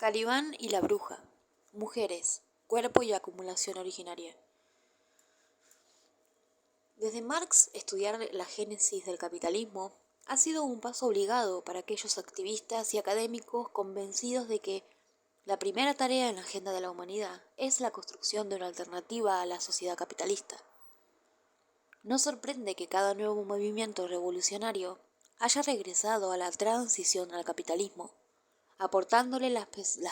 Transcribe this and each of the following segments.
Calibán y la bruja. Mujeres, cuerpo y acumulación originaria. Desde Marx, estudiar la génesis del capitalismo ha sido un paso obligado para aquellos activistas y académicos convencidos de que la primera tarea en la agenda de la humanidad es la construcción de una alternativa a la sociedad capitalista. No sorprende que cada nuevo movimiento revolucionario haya regresado a la transición al capitalismo, aportándole las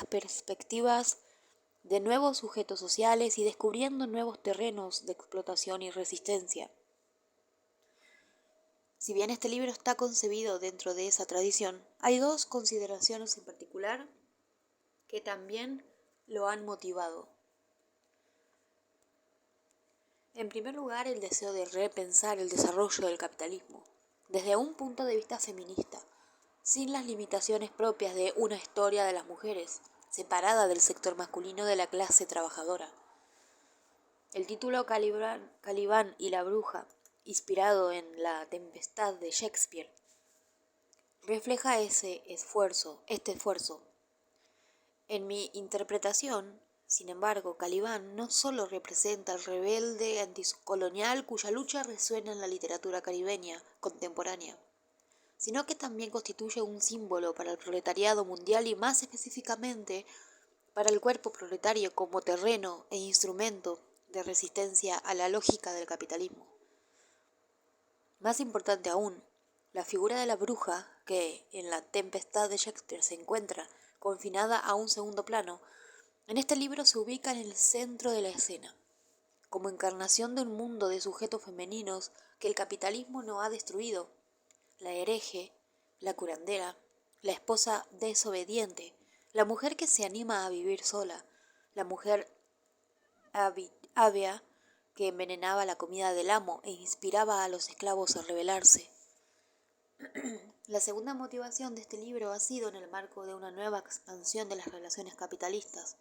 perspectivas de nuevos sujetos sociales y descubriendo nuevos terrenos de explotación y resistencia. Si bien este libro está concebido dentro de esa tradición, hay dos consideraciones en particular que también lo han motivado. En primer lugar, el deseo de repensar el desarrollo del capitalismo desde un punto de vista feminista, sin las limitaciones propias de una historia de las mujeres, separada del sector masculino de la clase trabajadora. El título Calibán y la bruja, inspirado en La tempestad de Shakespeare, refleja este esfuerzo. En mi interpretación, sin embargo, Calibán no solo representa al rebelde anticolonial cuya lucha resuena en la literatura caribeña contemporánea, sino que también constituye un símbolo para el proletariado mundial y más específicamente para el cuerpo proletario como terreno e instrumento de resistencia a la lógica del capitalismo. Más importante aún, la figura de la bruja, que en La tempestad de Shakespeare se encuentra confinada a un segundo plano, en este libro se ubica en el centro de la escena, como encarnación de un mundo de sujetos femeninos que el capitalismo no ha destruido: la hereje, la curandera, la esposa desobediente, la mujer que se anima a vivir sola, la mujer ávea que envenenaba la comida del amo e inspiraba a los esclavos a rebelarse. La segunda motivación de este libro ha sido, en el marco de una nueva expansión de las relaciones capitalistas,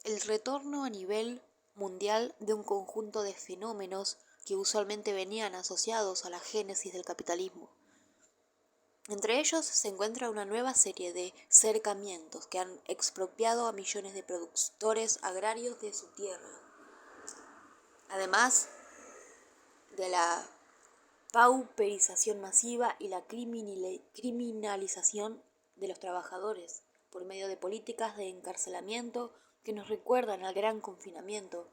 el retorno a nivel mundial de un conjunto de fenómenos que usualmente venían asociados a la génesis del capitalismo. Entre ellos se encuentra una nueva serie de cercamientos que han expropiado a millones de productores agrarios de su tierra, además de la pauperización masiva y la criminalización de los trabajadores por medio de políticas de encarcelamiento que nos recuerdan al gran confinamiento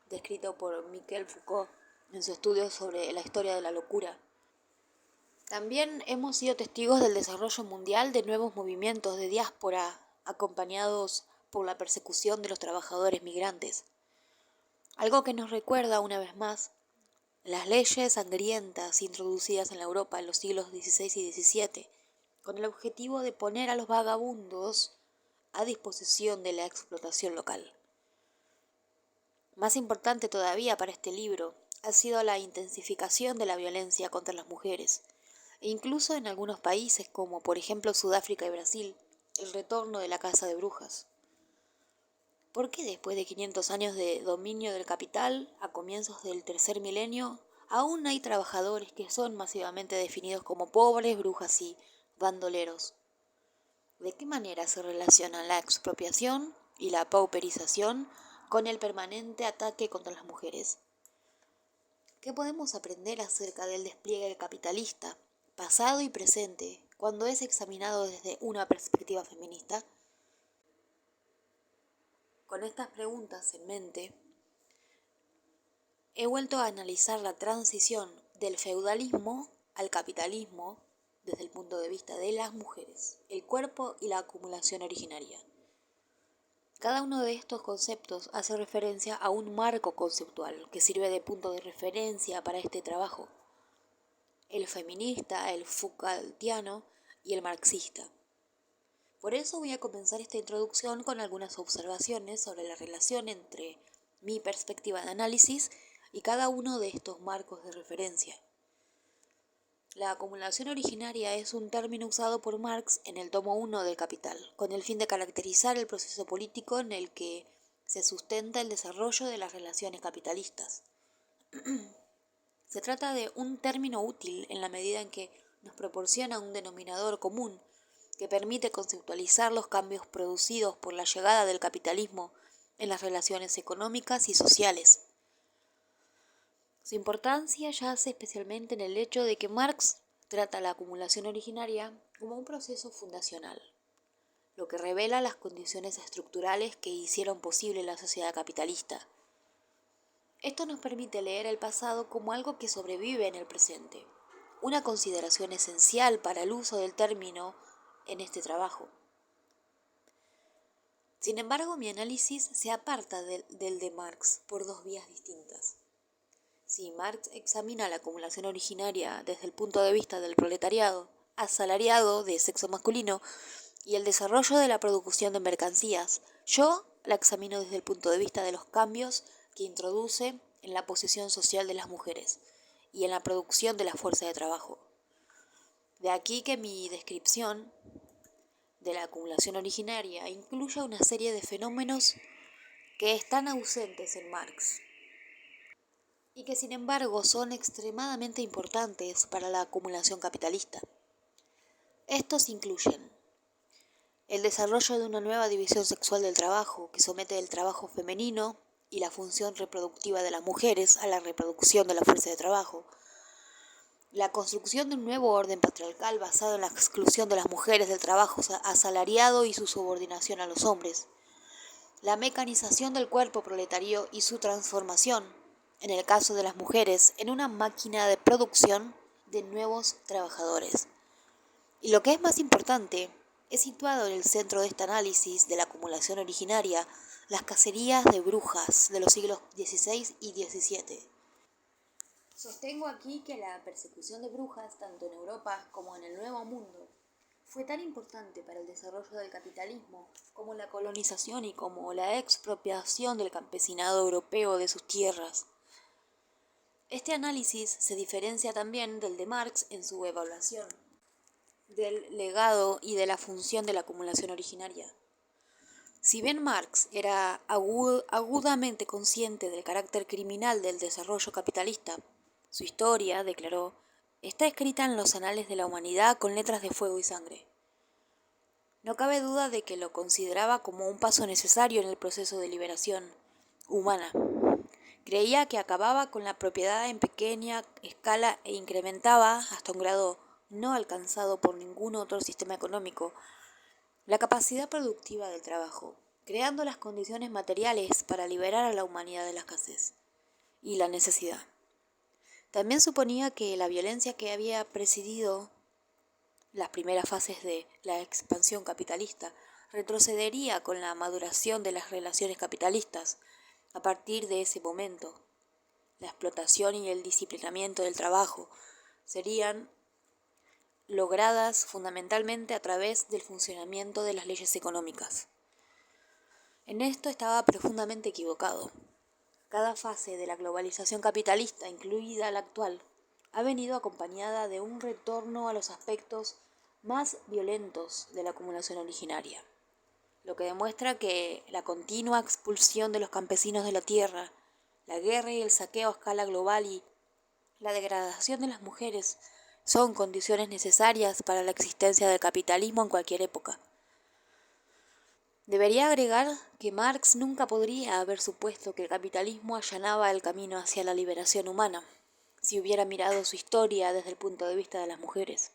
descrito por Michel Foucault en su estudio sobre la historia de la locura. También hemos sido testigos del desarrollo mundial de nuevos movimientos de diáspora acompañados por la persecución de los trabajadores migrantes, algo que nos recuerda una vez más las leyes sangrientas introducidas en la Europa en los siglos XVI y XVII, con el objetivo de poner a los vagabundos a disposición de la explotación local. Más importante todavía para este libro ha sido la intensificación de la violencia contra las mujeres, e incluso en algunos países como por ejemplo Sudáfrica y Brasil, el retorno de la caza de brujas. ¿Por qué después de 500 años de dominio del capital, a comienzos del tercer milenio, aún hay trabajadores que son masivamente definidos como pobres, brujas y bandoleros? ¿De qué manera se relacionan la expropiación y la pauperización con el permanente ataque contra las mujeres? ¿Qué podemos aprender acerca del despliegue capitalista, pasado y presente, cuando es examinado desde una perspectiva feminista? Con estas preguntas en mente, he vuelto a analizar la transición del feudalismo al capitalismo desde el punto de vista de las mujeres, el cuerpo y la acumulación originaria. Cada uno de estos conceptos hace referencia a un marco conceptual que sirve de punto de referencia para este trabajo: el feminista, el Foucaultiano y el marxista. Por eso voy a comenzar esta introducción con algunas observaciones sobre la relación entre mi perspectiva de análisis y cada uno de estos marcos de referencia. La acumulación originaria es un término usado por Marx en el tomo 1 del Capital, con el fin de caracterizar el proceso político en el que se sustenta el desarrollo de las relaciones capitalistas. Se trata de un término útil en la medida en que nos proporciona un denominador común que permite conceptualizar los cambios producidos por la llegada del capitalismo en las relaciones económicas y sociales. Su importancia yace especialmente en el hecho de que Marx trata la acumulación originaria como un proceso fundacional, lo que revela las condiciones estructurales que hicieron posible la sociedad capitalista. Esto nos permite leer el pasado como algo que sobrevive en el presente, una consideración esencial para el uso del término en este trabajo. Sin embargo, mi análisis se aparta del de Marx por dos vías distintas. Si Marx examina la acumulación originaria desde el punto de vista del proletariado, asalariado de sexo masculino, y el desarrollo de la producción de mercancías, yo la examino desde el punto de vista de los cambios que introduce en la posición social de las mujeres y en la producción de la fuerza de trabajo. De aquí que mi descripción de la acumulación originaria incluya una serie de fenómenos que están ausentes en Marx y que sin embargo son extremadamente importantes para la acumulación capitalista. Estos incluyen el desarrollo de una nueva división sexual del trabajo que somete el trabajo femenino y la función reproductiva de las mujeres a la reproducción de la fuerza de trabajo, la construcción de un nuevo orden patriarcal basado en la exclusión de las mujeres del trabajo asalariado y su subordinación a los hombres, la mecanización del cuerpo proletario y su transformación, en el caso de las mujeres, en una máquina de producción de nuevos trabajadores. Y lo que es más importante, es situado en el centro de este análisis de la acumulación originaria las cacerías de brujas de los siglos XVI y XVII. Sostengo aquí que la persecución de brujas, tanto en Europa como en el Nuevo Mundo, fue tan importante para el desarrollo del capitalismo como la colonización y como la expropiación del campesinado europeo de sus tierras. Este análisis se diferencia también del de Marx en su evaluación del legado y de la función de la acumulación originaria. Si bien Marx era agudamente consciente del carácter criminal del desarrollo capitalista, su historia, declaró, está escrita en los anales de la humanidad con letras de fuego y sangre. No cabe duda de que lo consideraba como un paso necesario en el proceso de liberación humana. Creía que acababa con la propiedad en pequeña escala e incrementaba, hasta un grado no alcanzado por ningún otro sistema económico, la capacidad productiva del trabajo, creando las condiciones materiales para liberar a la humanidad de la escasez y la necesidad. También suponía que la violencia que había precedido las primeras fases de la expansión capitalista retrocedería con la maduración de las relaciones capitalistas. A partir de ese momento, la explotación y el disciplinamiento del trabajo serían logradas fundamentalmente a través del funcionamiento de las leyes económicas. En esto estaba profundamente equivocado. Cada fase de la globalización capitalista, incluida la actual, ha venido acompañada de un retorno a los aspectos más violentos de la acumulación originaria, lo que demuestra que la continua expulsión de los campesinos de la tierra, la guerra y el saqueo a escala global y la degradación de las mujeres son condiciones necesarias para la existencia del capitalismo en cualquier época. Debería agregar que Marx nunca podría haber supuesto que el capitalismo allanaba el camino hacia la liberación humana, si hubiera mirado su historia desde el punto de vista de las mujeres.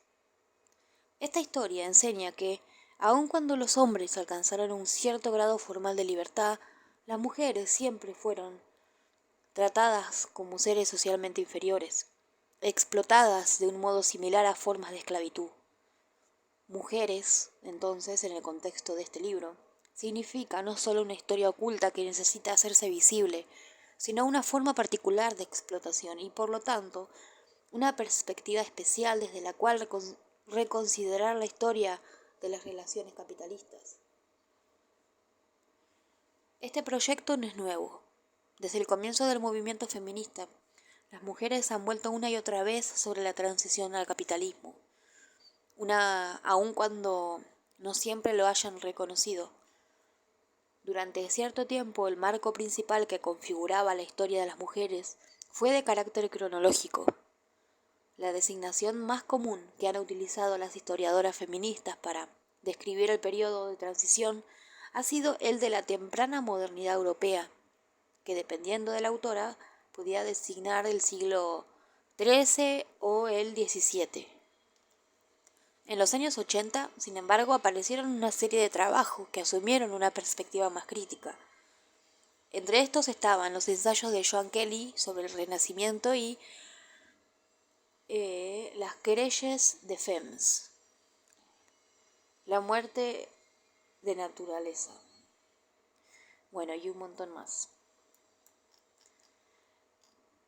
Esta historia enseña que, aun cuando los hombres alcanzaron un cierto grado formal de libertad, las mujeres siempre fueron tratadas como seres socialmente inferiores, explotadas de un modo similar a formas de esclavitud. Mujeres, entonces, en el contexto de este libro, significa no solo una historia oculta que necesita hacerse visible, sino una forma particular de explotación y, por lo tanto, una perspectiva especial desde la cual reconsiderar la historia de las relaciones capitalistas. Este proyecto no es nuevo. Desde el comienzo del movimiento feminista, las mujeres han vuelto una y otra vez sobre la transición al capitalismo, aun cuando no siempre lo hayan reconocido. Durante cierto tiempo, el marco principal que configuraba la historia de las mujeres fue de carácter cronológico. La designación más común que han utilizado las historiadoras feministas para describir el periodo de transición ha sido el de la temprana modernidad europea, que dependiendo de la autora podía designar el siglo XIII o el XVII. En los años 80, sin embargo, aparecieron una serie de trabajos que asumieron una perspectiva más crítica. Entre estos estaban los ensayos de Joan Kelly sobre el Renacimiento y las querelles de Femmes, la muerte de naturaleza. Bueno, y un montón más.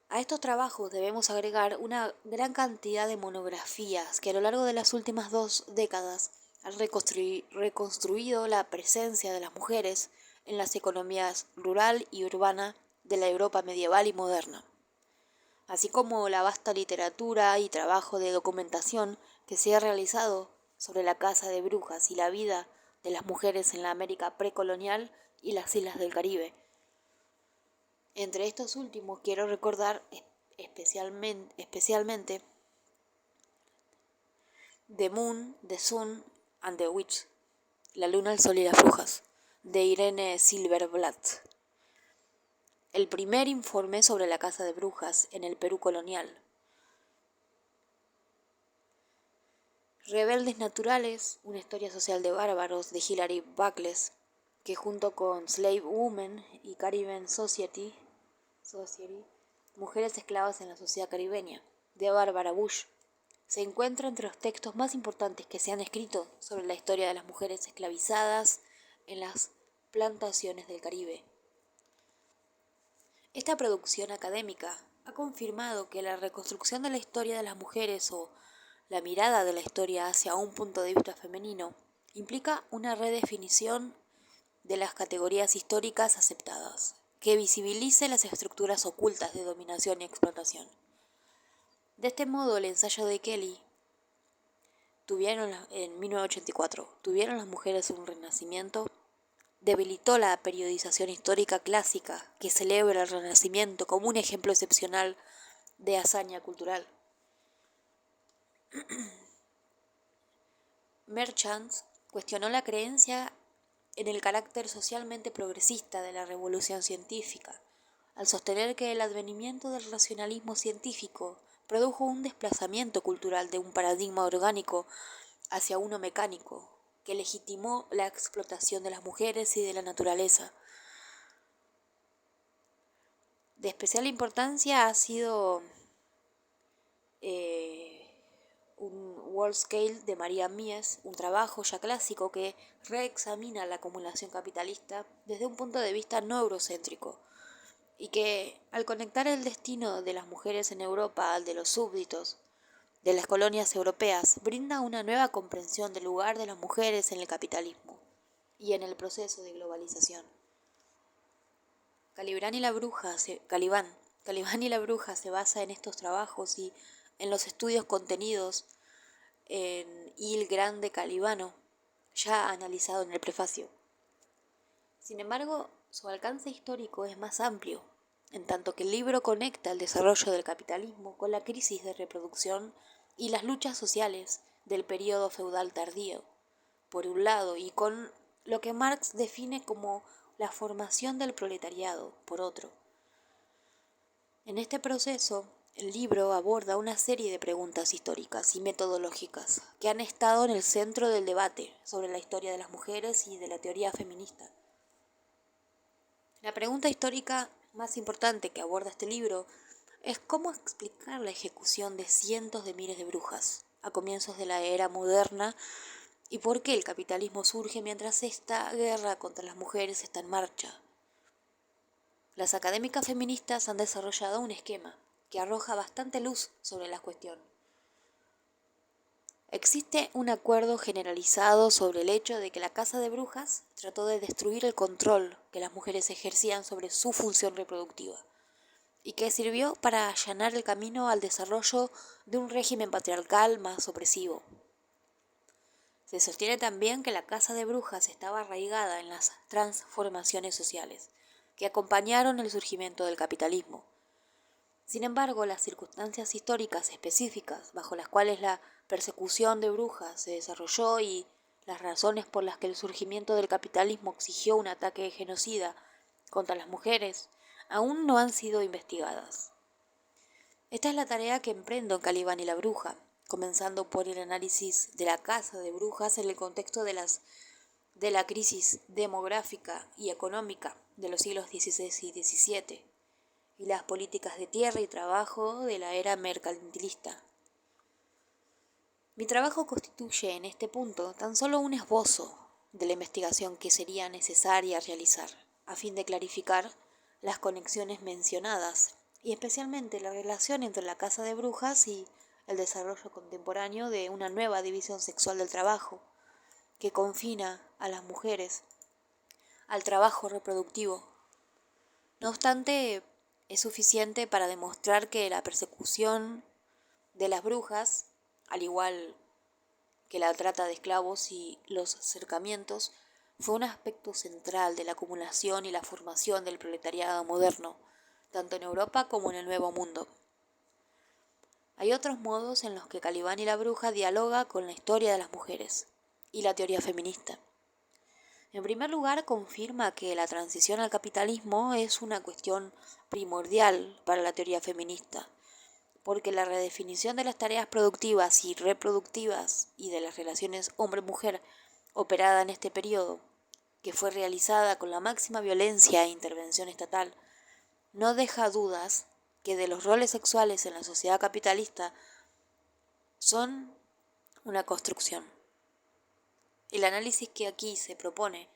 A estos trabajos debemos agregar una gran cantidad de monografías que a lo largo de las últimas 2 décadas han reconstruido la presencia de las mujeres en las economías rural y urbana de la Europa medieval y moderna, así como la vasta literatura y trabajo de documentación que se ha realizado sobre la caza de brujas y la vida de las mujeres en la América precolonial y las islas del Caribe. Entre estos últimos quiero recordar especialmente The Moon, The Sun and the Witch, La Luna, el Sol y las Brujas, de Irene Silverblatt. El primer informe sobre la caza de brujas en el Perú colonial. Rebeldes Naturales, una historia social de bárbaros, de Hilary Buckles, que junto con Slave Women y Caribbean Society, Mujeres esclavas en la sociedad caribeña, de Barbara Bush, se encuentra entre los textos más importantes que se han escrito sobre la historia de las mujeres esclavizadas en las plantaciones del Caribe. Esta producción académica ha confirmado que la reconstrucción de la historia de las mujeres o la mirada de la historia hacia un punto de vista femenino implica una redefinición de las categorías históricas aceptadas, que visibilice las estructuras ocultas de dominación y explotación. De este modo, el ensayo de Kelly, en 1984, ¿tuvieron las mujeres un renacimiento?, debilitó la periodización histórica clásica que celebra el Renacimiento como un ejemplo excepcional de hazaña cultural. Merchant cuestionó la creencia en el carácter socialmente progresista de la revolución científica, al sostener que el advenimiento del racionalismo científico produjo un desplazamiento cultural de un paradigma orgánico hacia uno mecánico, que legitimó la explotación de las mujeres y de la naturaleza. De especial importancia ha sido un World Scale de María Mies, un trabajo ya clásico que reexamina la acumulación capitalista desde un punto de vista no eurocéntrico, y que, al conectar el destino de las mujeres en Europa al de los súbditos de las colonias europeas, brinda una nueva comprensión del lugar de las mujeres en el capitalismo y en el proceso de globalización. Calibán y la bruja se basa en estos trabajos y en los estudios contenidos en Il Grande Calibano, ya analizado en el prefacio. Sin embargo, su alcance histórico es más amplio, en tanto que el libro conecta el desarrollo del capitalismo con la crisis de reproducción y las luchas sociales del período feudal tardío, por un lado, y con lo que Marx define como la formación del proletariado, por otro. En este proceso, el libro aborda una serie de preguntas históricas y metodológicas que han estado en el centro del debate sobre la historia de las mujeres y de la teoría feminista. La pregunta histórica más importante que aborda este libro es cómo explicar la ejecución de cientos de miles de brujas a comienzos de la era moderna y por qué el capitalismo surge mientras esta guerra contra las mujeres está en marcha. Las académicas feministas han desarrollado un esquema que arroja bastante luz sobre la cuestión. Existe un acuerdo generalizado sobre el hecho de que la caza de brujas trató de destruir el control que las mujeres ejercían sobre su función reproductiva y que sirvió para allanar el camino al desarrollo de un régimen patriarcal más opresivo. Se sostiene también que la caza de brujas estaba arraigada en las transformaciones sociales que acompañaron el surgimiento del capitalismo. Sin embargo, las circunstancias históricas específicas bajo las cuales la persecución de brujas se desarrolló y las razones por las que el surgimiento del capitalismo exigió un ataque genocida contra las mujeres aún no han sido investigadas. Esta es la tarea que emprendo en Calibán y la Bruja, comenzando por el análisis de la caza de brujas en el contexto de la crisis demográfica y económica de los siglos XVI y XVII y las políticas de tierra y trabajo de la era mercantilista. Mi trabajo constituye en este punto tan solo un esbozo de la investigación que sería necesaria realizar a fin de clarificar las conexiones mencionadas y especialmente la relación entre la caza de brujas y el desarrollo contemporáneo de una nueva división sexual del trabajo que confina a las mujeres al trabajo reproductivo. No obstante, es suficiente para demostrar que la persecución de las brujas, al igual que la trata de esclavos y los cercamientos, fue un aspecto central de la acumulación y la formación del proletariado moderno, tanto en Europa como en el Nuevo Mundo. Hay otros modos en los que Calibán y la Bruja dialoga con la historia de las mujeres y la teoría feminista. En primer lugar, confirma que la transición al capitalismo es una cuestión primordial para la teoría feminista, porque la redefinición de las tareas productivas y reproductivas y de las relaciones hombre-mujer operada en este periodo, que fue realizada con la máxima violencia e intervención estatal, no deja dudas que de los roles sexuales en la sociedad capitalista son una construcción. El análisis que aquí se propone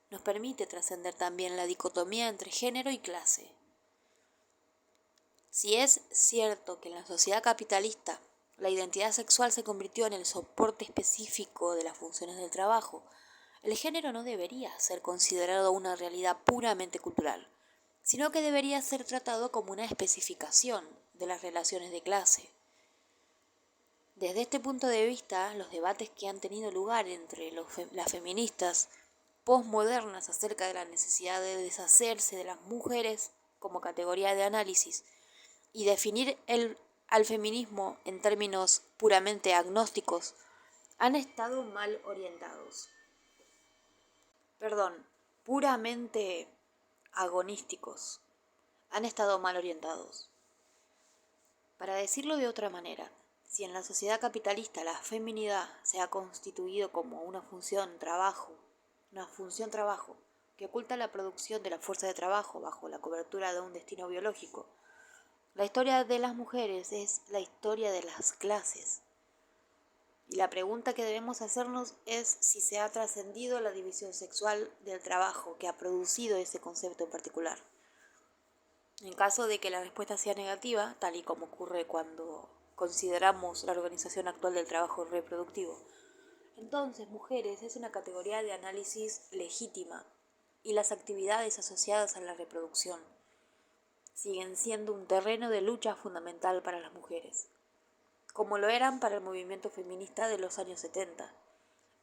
nos permite trascender también la dicotomía entre género y clase. Si es cierto que en la sociedad capitalista la identidad sexual se convirtió en el soporte específico de las funciones del trabajo, el género no debería ser considerado una realidad puramente cultural, sino que debería ser tratado como una especificación de las relaciones de clase. Desde este punto de vista, los debates que han tenido lugar entre las feministas postmodernas acerca de la necesidad de deshacerse de las mujeres como categoría de análisis y definir al feminismo en términos puramente agnósticos, han estado mal orientados. Puramente agonísticos. Han estado mal orientados. Para decirlo de otra manera, si en la sociedad capitalista la feminidad se ha constituido como una función trabajo que oculta la producción de la fuerza de trabajo bajo la cobertura de un destino biológico, la historia de las mujeres es la historia de las clases. Y la pregunta que debemos hacernos es si se ha trascendido la división sexual del trabajo que ha producido ese concepto en particular. En caso de que la respuesta sea negativa, tal y como ocurre cuando consideramos la organización actual del trabajo reproductivo, entonces mujeres es una categoría de análisis legítima y las actividades asociadas a la reproducción siguen siendo un terreno de lucha fundamental para las mujeres, como lo eran para el movimiento feminista de los años 70,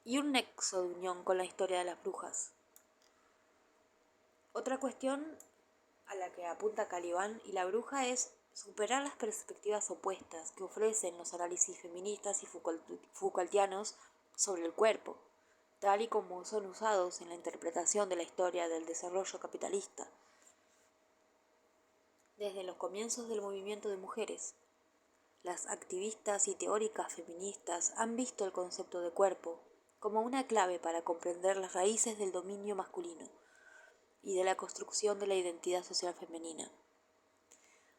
y un nexo de unión con la historia de las brujas. Otra cuestión a la que apunta Calibán y la Bruja es superar las perspectivas opuestas que ofrecen los análisis feministas y Foucaultianos sobre el cuerpo, tal y como son usados en la interpretación de la historia del desarrollo capitalista. Desde los comienzos del movimiento de mujeres, las activistas y teóricas feministas han visto el concepto de cuerpo como una clave para comprender las raíces del dominio masculino y de la construcción de la identidad social femenina.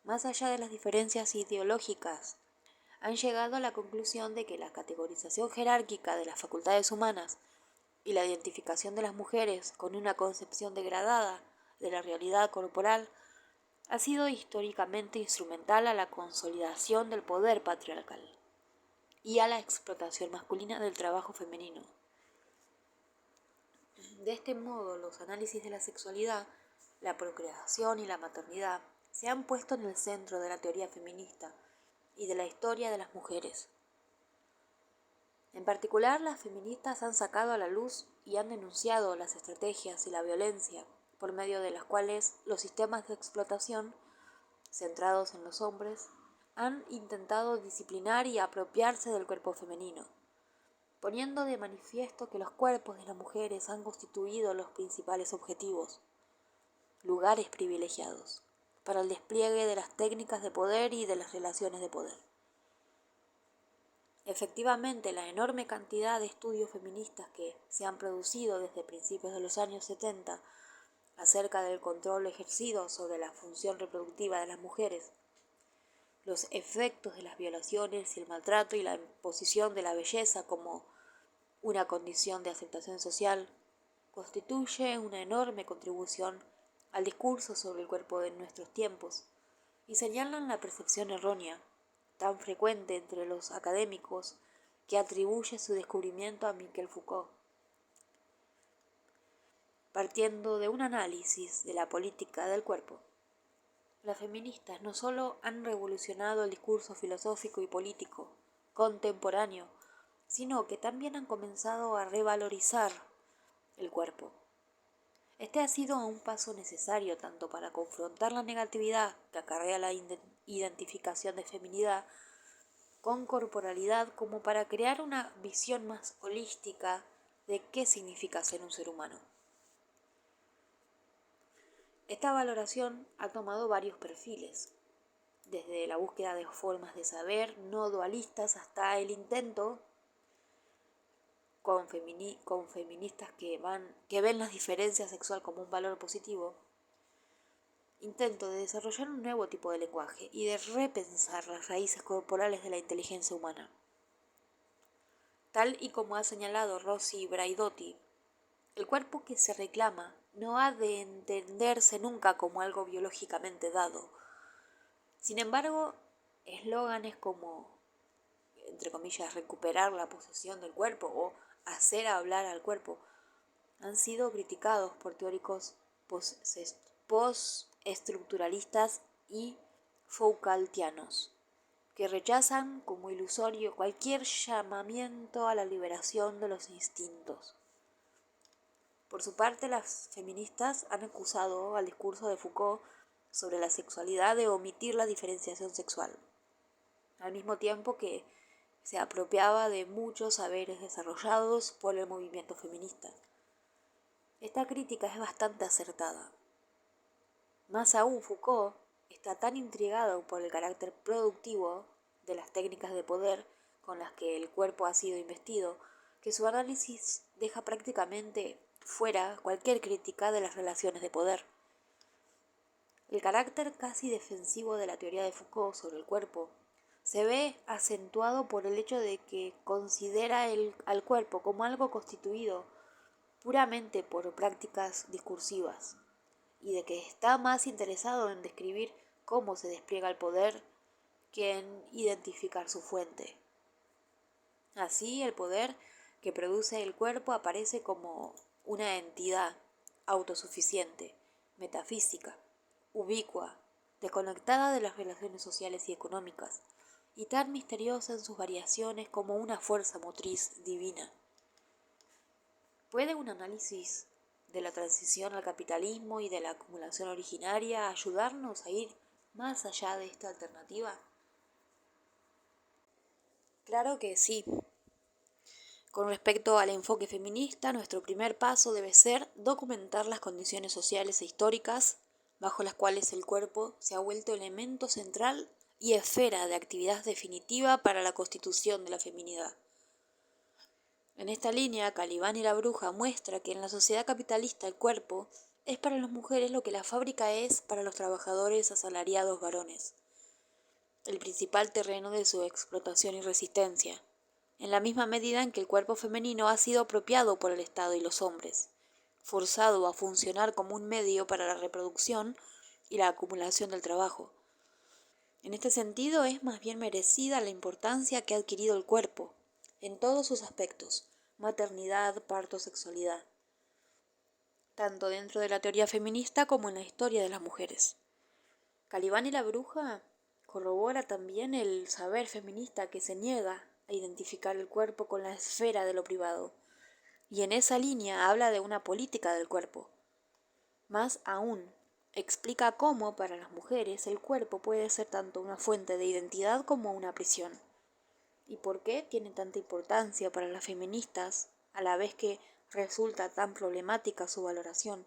Más allá de las diferencias ideológicas, han llegado a la conclusión de que la categorización jerárquica de las facultades humanas y la identificación de las mujeres con una concepción degradada de la realidad corporal ha sido históricamente instrumental a la consolidación del poder patriarcal y a la explotación masculina del trabajo femenino. De este modo, los análisis de la sexualidad, la procreación y la maternidad se han puesto en el centro de la teoría feminista y de la historia de las mujeres. En particular, las feministas han sacado a la luz y han denunciado las estrategias y la violencia por medio de las cuales los sistemas de explotación, centrados en los hombres, han intentado disciplinar y apropiarse del cuerpo femenino. poniendo de manifiesto que los cuerpos de las mujeres han constituido los principales objetivos, lugares privilegiados, para el despliegue de las técnicas de poder y de las relaciones de poder. Efectivamente, la enorme cantidad de estudios feministas que se han producido desde principios de los años 70 acerca del control ejercido sobre la función reproductiva de las mujeres, los efectos de las violaciones y el maltrato y la imposición de la belleza como una condición de aceptación social, constituye una enorme contribución al discurso sobre el cuerpo de nuestros tiempos y señalan la percepción errónea, tan frecuente entre los académicos, que atribuye su descubrimiento a Michel Foucault. Partiendo de un análisis de la política del cuerpo, las feministas no solo han revolucionado el discurso filosófico y político contemporáneo, sino que también han comenzado a revalorizar el cuerpo. Este ha sido un paso necesario tanto para confrontar la negatividad que acarrea la identificación de feminidad con corporalidad como para crear una visión más holística de qué significa ser un ser humano. Esta valoración ha tomado varios perfiles, desde la búsqueda de formas de saber no dualistas hasta el intento con feministas que ven la diferencia sexual como un valor positivo, intento de desarrollar un nuevo tipo de lenguaje y de repensar las raíces corporales de la inteligencia humana. Tal y como ha señalado Rossi Braidotti, el cuerpo que se reclama no ha de entenderse nunca como algo biológicamente dado. Sin embargo, eslóganes como, entre comillas, recuperar la posesión del cuerpo o hacer hablar al cuerpo han sido criticados por teóricos postestructuralistas y Foucaultianos, que rechazan como ilusorio cualquier llamamiento a la liberación de los instintos. Por su parte, las feministas han acusado al discurso de Foucault sobre la sexualidad de omitir la diferenciación sexual, al mismo tiempo que se apropiaba de muchos saberes desarrollados por el movimiento feminista. Esta crítica es bastante acertada. Más aún, Foucault está tan intrigado por el carácter productivo de las técnicas de poder con las que el cuerpo ha sido investido, que su análisis deja prácticamente fuera cualquier crítica de las relaciones de poder. El carácter casi defensivo de la teoría de Foucault sobre el cuerpo se ve acentuado por el hecho de que considera al cuerpo como algo constituido puramente por prácticas discursivas, y de que está más interesado en describir cómo se despliega el poder que en identificar su fuente. Así, el poder que produce el cuerpo aparece como una entidad autosuficiente, metafísica, ubicua, desconectada de las relaciones sociales y económicas, y tan misteriosa en sus variaciones como una fuerza motriz divina. ¿Puede un análisis de la transición al capitalismo y de la acumulación originaria ayudarnos a ir más allá de esta alternativa? Claro que sí. Con respecto al enfoque feminista, nuestro primer paso debe ser documentar las condiciones sociales e históricas bajo las cuales el cuerpo se ha vuelto elemento central y esfera de actividad definitiva para la constitución de la feminidad. En esta línea, Calibán y la Bruja muestra que en la sociedad capitalista el cuerpo es para las mujeres lo que la fábrica es para los trabajadores asalariados varones, el principal terreno de su explotación y resistencia, en la misma medida en que el cuerpo femenino ha sido apropiado por el Estado y los hombres, forzado a funcionar como un medio para la reproducción y la acumulación del trabajo. En este sentido, es más bien merecida la importancia que ha adquirido el cuerpo, en todos sus aspectos, maternidad, parto, sexualidad, tanto dentro de la teoría feminista como en la historia de las mujeres. Calibán y la Bruja corrobora también el saber feminista que se niega a identificar el cuerpo con la esfera de lo privado, y en esa línea habla de una política del cuerpo. Más aún, explica cómo para las mujeres el cuerpo puede ser tanto una fuente de identidad como una prisión. ¿Y por qué tiene tanta importancia para las feministas, a la vez que resulta tan problemática su valoración?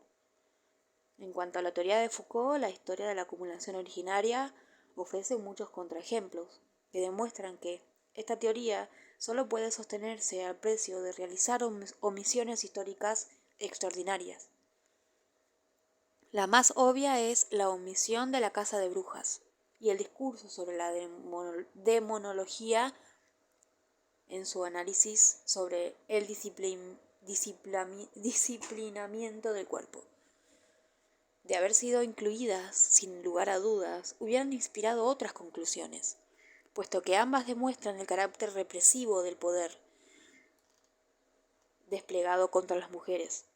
En cuanto a la teoría de Foucault, la historia de la acumulación originaria ofrece muchos contraejemplos que demuestran que esta teoría solo puede sostenerse al precio de realizar omisiones históricas extraordinarias. La más obvia es la omisión de la caza de brujas y el discurso sobre la demonología en su análisis sobre el disciplinamiento del cuerpo. De haber sido incluidas, sin lugar a dudas, hubieran inspirado otras conclusiones, puesto que ambas demuestran el carácter represivo del poder desplegado contra las mujeres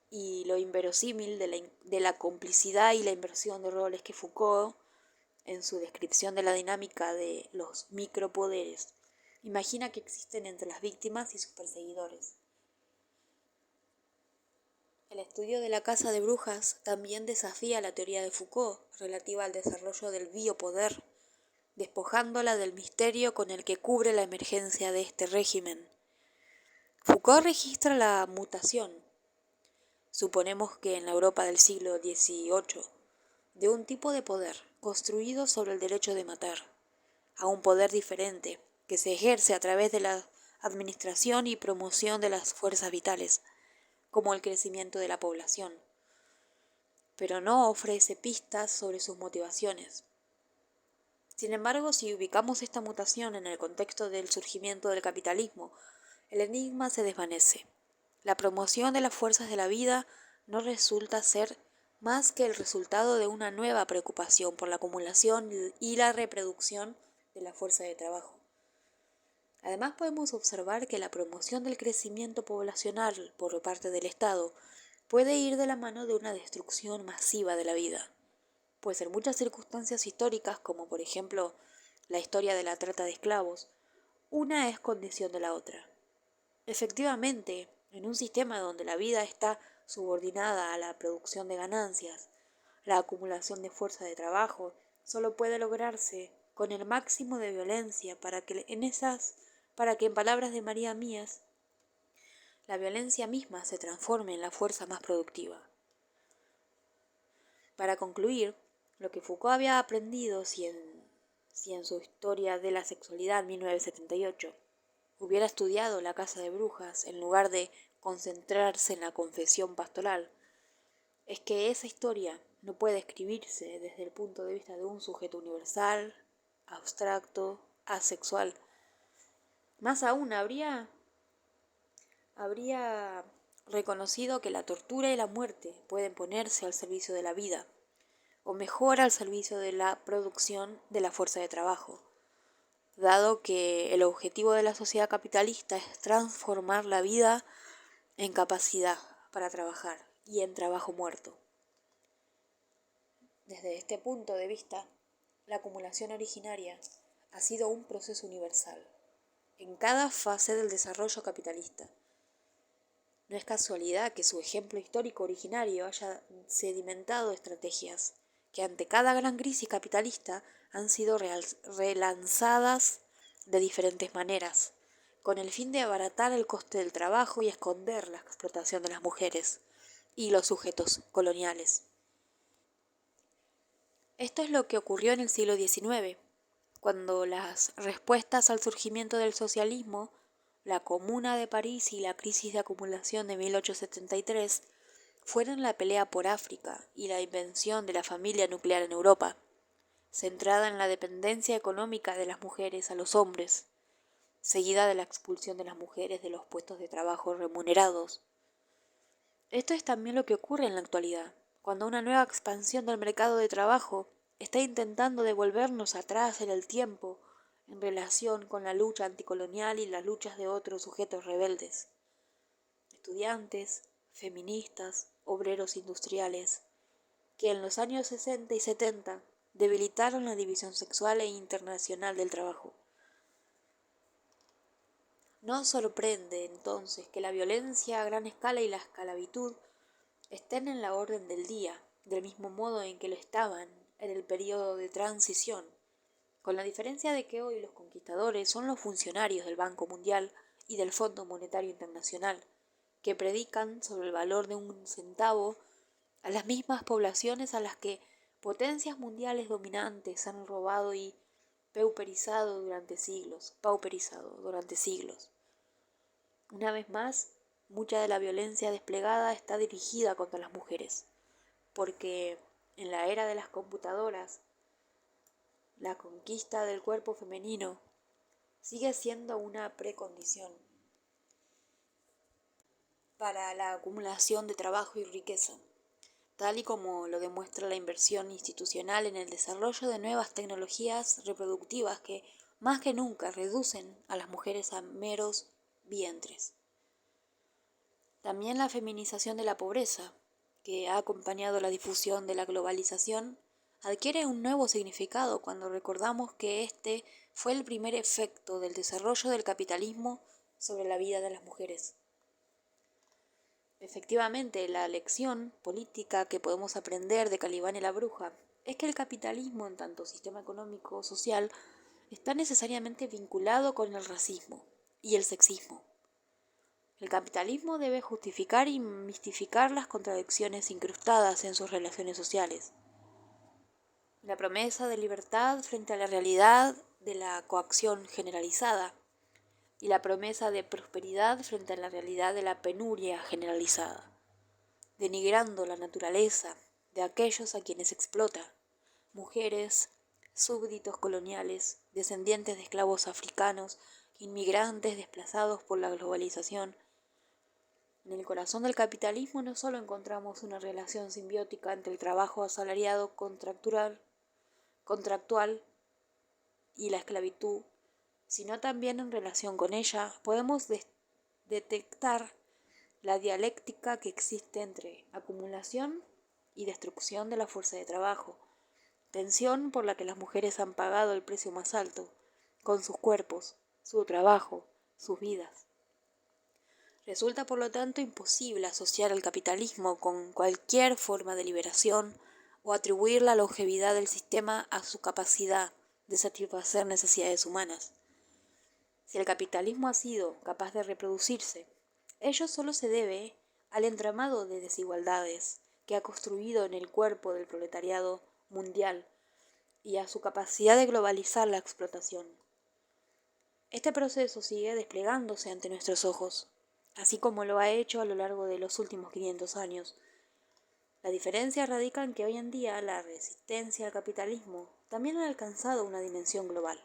y lo inverosímil de la complicidad y la inversión de roles que Foucault, en su descripción de la dinámica de los micropoderes, imagina que existen entre las víctimas y sus perseguidores. El estudio de la caza de brujas también desafía la teoría de Foucault relativa al desarrollo del biopoder, despojándola del misterio con el que cubre la emergencia de este régimen. Foucault registra la mutación, suponemos que en la Europa del siglo XVIII, de un tipo de poder construido sobre el derecho de matar, a un poder diferente que se ejerce a través de la administración y promoción de las fuerzas vitales, como el crecimiento de la población, pero no ofrece pistas sobre sus motivaciones. Sin embargo, si ubicamos esta mutación en el contexto del surgimiento del capitalismo, el enigma se desvanece. La promoción de las fuerzas de la vida no resulta ser más que el resultado de una nueva preocupación por la acumulación y la reproducción de la fuerza de trabajo. Además, podemos observar que la promoción del crecimiento poblacional por parte del Estado puede ir de la mano de una destrucción masiva de la vida, pues en muchas circunstancias históricas, como por ejemplo la historia de la trata de esclavos, una es condición de la otra. Efectivamente, en un sistema donde la vida está subordinada a la producción de ganancias, la acumulación de fuerza de trabajo solo puede lograrse con el máximo de violencia para que en palabras de María Mías, la violencia misma se transforme en la fuerza más productiva. Para concluir, lo que Foucault había aprendido si en su historia de la sexualidad 1978 hubiera estudiado la caza de brujas en lugar de concentrarse en la confesión pastoral, es que esa historia no puede escribirse desde el punto de vista de un sujeto universal, abstracto, asexual. Más aún, habría reconocido que la tortura y la muerte pueden ponerse al servicio de la vida, o mejor al servicio de la producción de la fuerza de trabajo, dado que el objetivo de la sociedad capitalista es transformar la vida en capacidad para trabajar y en trabajo muerto. Desde este punto de vista, la acumulación originaria ha sido un proceso universal en cada fase del desarrollo capitalista. No es casualidad que su ejemplo histórico originario haya sedimentado estrategias que ante cada gran crisis capitalista han sido relanzadas de diferentes maneras, con el fin de abaratar el coste del trabajo y esconder la explotación de las mujeres y los sujetos coloniales. Esto es lo que ocurrió en el siglo XIX, cuando las respuestas al surgimiento del socialismo, la Comuna de París y la crisis de acumulación de 1873, fueron la pelea por África y la invención de la familia nuclear en Europa, centrada en la dependencia económica de las mujeres a los hombres, seguida de la expulsión de las mujeres de los puestos de trabajo remunerados. Esto es también lo que ocurre en la actualidad, cuando una nueva expansión del mercado de trabajo está intentando devolvernos atrás en el tiempo en relación con la lucha anticolonial y las luchas de otros sujetos rebeldes. Estudiantes, feministas, obreros industriales, que en los años 60 y 70 debilitaron la división sexual e internacional del trabajo. No sorprende entonces que la violencia a gran escala y la esclavitud estén en la orden del día, del mismo modo en que lo estaban en el periodo de transición, con la diferencia de que hoy los conquistadores son los funcionarios del Banco Mundial y del Fondo Monetario Internacional, que predican sobre el valor de un centavo a las mismas poblaciones a las que potencias mundiales dominantes han robado y pauperizado durante siglos. Una vez más, mucha de la violencia desplegada está dirigida contra las mujeres, porque en la era de las computadoras, la conquista del cuerpo femenino sigue siendo una precondición para la acumulación de trabajo y riqueza, tal y como lo demuestra la inversión institucional en el desarrollo de nuevas tecnologías reproductivas que más que nunca reducen a las mujeres a meros vientres. También la feminización de la pobreza, que ha acompañado la difusión de la globalización, adquiere un nuevo significado cuando recordamos que este fue el primer efecto del desarrollo del capitalismo sobre la vida de las mujeres. Efectivamente, la lección política que podemos aprender de Calibán y la Bruja es que el capitalismo, en tanto sistema económico social, está necesariamente vinculado con el racismo y el sexismo. El capitalismo debe justificar y mistificar las contradicciones incrustadas en sus relaciones sociales. La promesa de libertad frente a la realidad de la coacción generalizada y la promesa de prosperidad frente a la realidad de la penuria generalizada, denigrando la naturaleza de aquellos a quienes explota, mujeres, súbditos coloniales, descendientes de esclavos africanos, inmigrantes desplazados por la globalización. En el corazón del capitalismo no solo encontramos una relación simbiótica entre el trabajo asalariado contractual y la esclavitud, sino también en relación con ella podemos detectar la dialéctica que existe entre acumulación y destrucción de la fuerza de trabajo, tensión por la que las mujeres han pagado el precio más alto, con sus cuerpos, su trabajo, sus vidas. Resulta por lo tanto imposible asociar el capitalismo con cualquier forma de liberación o atribuir la longevidad del sistema a su capacidad de satisfacer necesidades humanas. Si el capitalismo ha sido capaz de reproducirse, ello solo se debe al entramado de desigualdades que ha construido en el cuerpo del proletariado mundial y a su capacidad de globalizar la explotación. Este proceso sigue desplegándose ante nuestros ojos, así como lo ha hecho a lo largo de los últimos 500 años. La diferencia radica en que hoy en día la resistencia al capitalismo también ha alcanzado una dimensión global.